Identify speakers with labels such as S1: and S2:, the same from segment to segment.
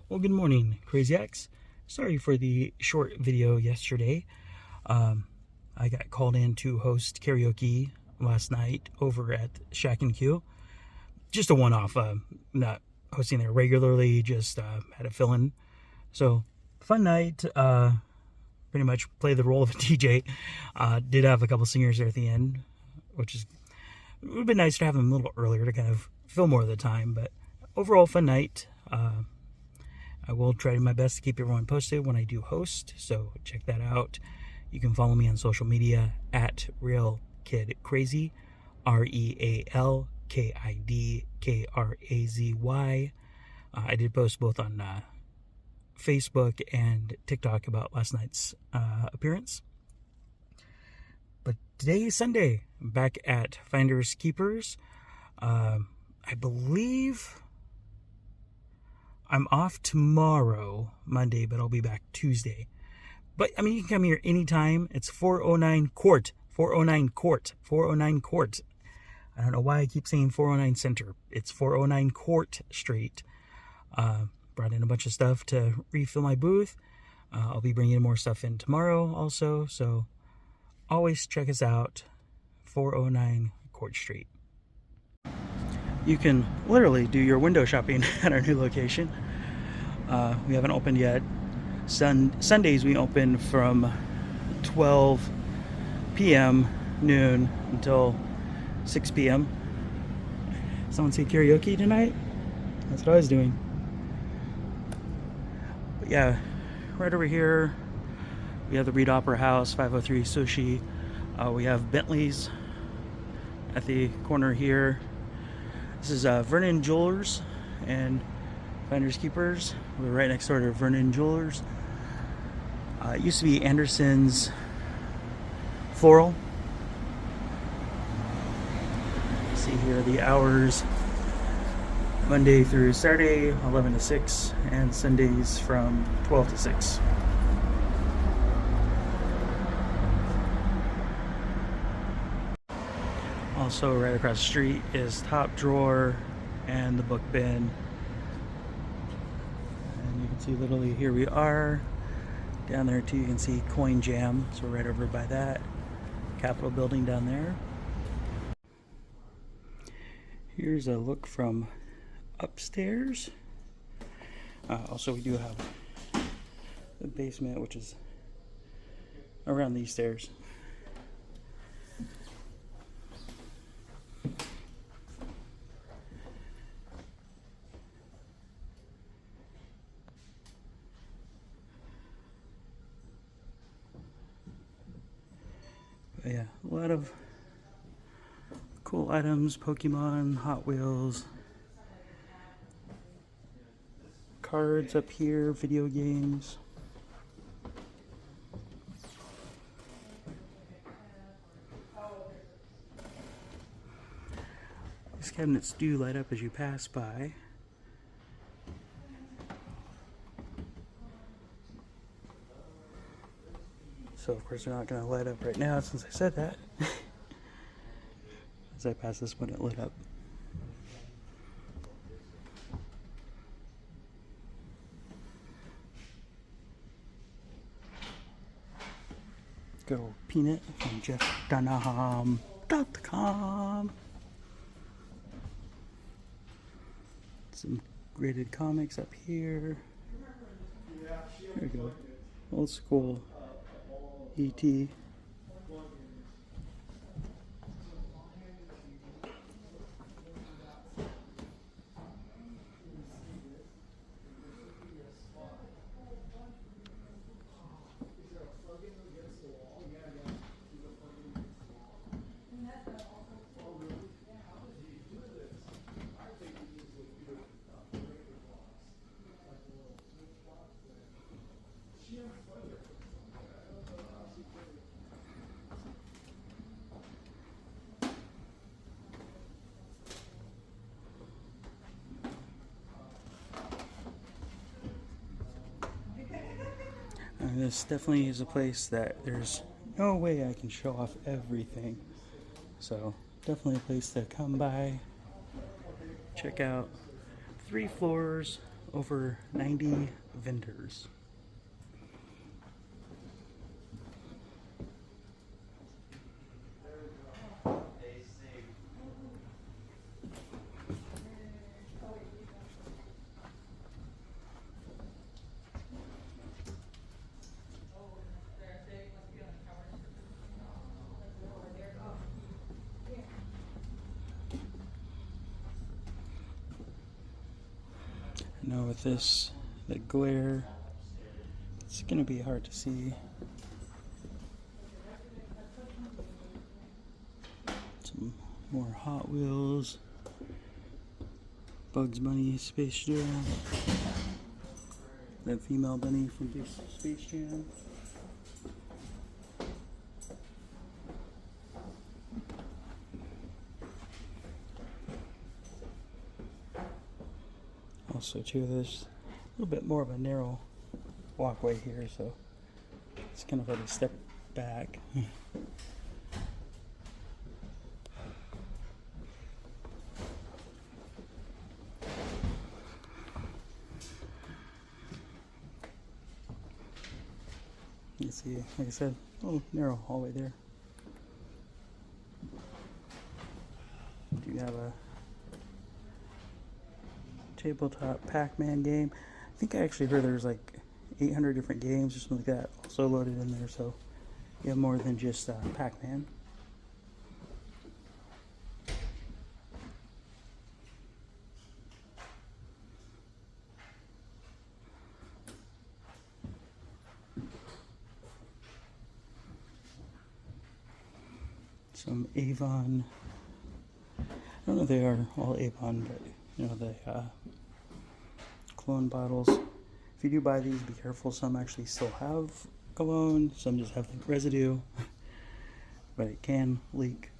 S1: Well, good morning, Crazy X. Sorry for the short video yesterday. I got called in to host karaoke last night over at Shack and Q. Just a one-off, not hosting there regularly, just had a fill-in. So, fun night. Pretty much played the role of a DJ. Did have a couple singers there at the end, which is, it would have been nice to have them a little earlier to kind of fill more of the time, but overall fun night. I will try my best to keep everyone posted when I do host, so check that out. You can follow me on social media at RealKidCrazy, RealKidKrazy. I did post both on Facebook and TikTok about last night's appearance. But today is Sunday. I'm back at Finders Keepers. I believe I'm off tomorrow, Monday, but I'll be back Tuesday. But, I mean, you can come here anytime. It's 409 Court. 409 Court. 409 Court. I don't know why I keep saying 409 Center. It's 409 Court Street. Brought in a bunch of stuff to refill my booth. I'll be bringing more stuff in tomorrow also. So, always check us out. 409 Court Street. You can literally do your window shopping at our new location. We haven't opened yet. Sundays we open from 12 p.m. noon until 6 p.m. Someone say karaoke tonight? That's what I was doing. But yeah, right over here we have the Reed Opera House, 503 Sushi. We have Bentley's at the corner here. This is Vernon Jewelers and Finders Keepers. We're right next door to Vernon Jewelers. It used to be Anderson's Floral. See here the hours: Monday through Saturday, 11 to 6, and Sundays from 12 to 6. Also, right across the street is Top Drawer and the book bin. And you can see literally here we are. Down there too you can see Coin Jam. So we're right over by that Capitol building down there. Here's a look from upstairs. Also we do have the basement, which is around these stairs. Yeah, a lot of cool items: Pokemon, Hot Wheels, cards up here, video games. These cabinets do light up as you pass by. So of course they're not going to light up right now since I said that. As I pass this one, it lit up. Good old Peanut from JeffDunham.com. Some graded comics up here. There we go. Old school E.T. This definitely is a place that there's no way I can show off everything. So definitely a place to come by, check out. 3 floors, over 90 vendors. Now with this, the glare, it's going to be hard to see. Some more Hot Wheels, Bugs Bunny, Space Jam, that female bunny from Space Jam. Also too, there's a little bit more of a narrow walkway here, so it's kind of hard to step back. You see, like I said, a little narrow hallway there. Do you have a tabletop Pac-Man game? I think I actually heard there's like 800 different games or something like that also loaded in there, so you have more than just Pac-Man. Some Avon. I don't know if they are all Avon, but you know, the cologne bottles. If you do buy these, be careful. Some actually still have cologne, some just have like residue, but it can leak.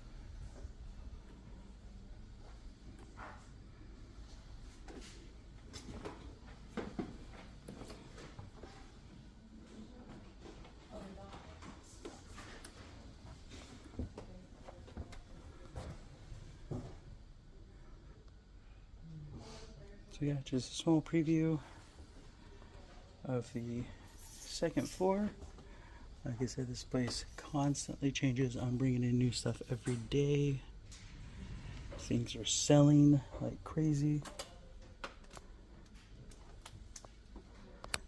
S1: So yeah, just a small preview of the second floor. Like I said, this place constantly changes. I'm bringing in new stuff every day. Things are selling like crazy.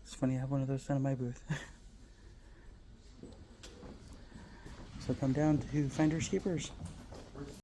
S1: It's funny, I have one of those down in my booth. So come down to Finders Keepers.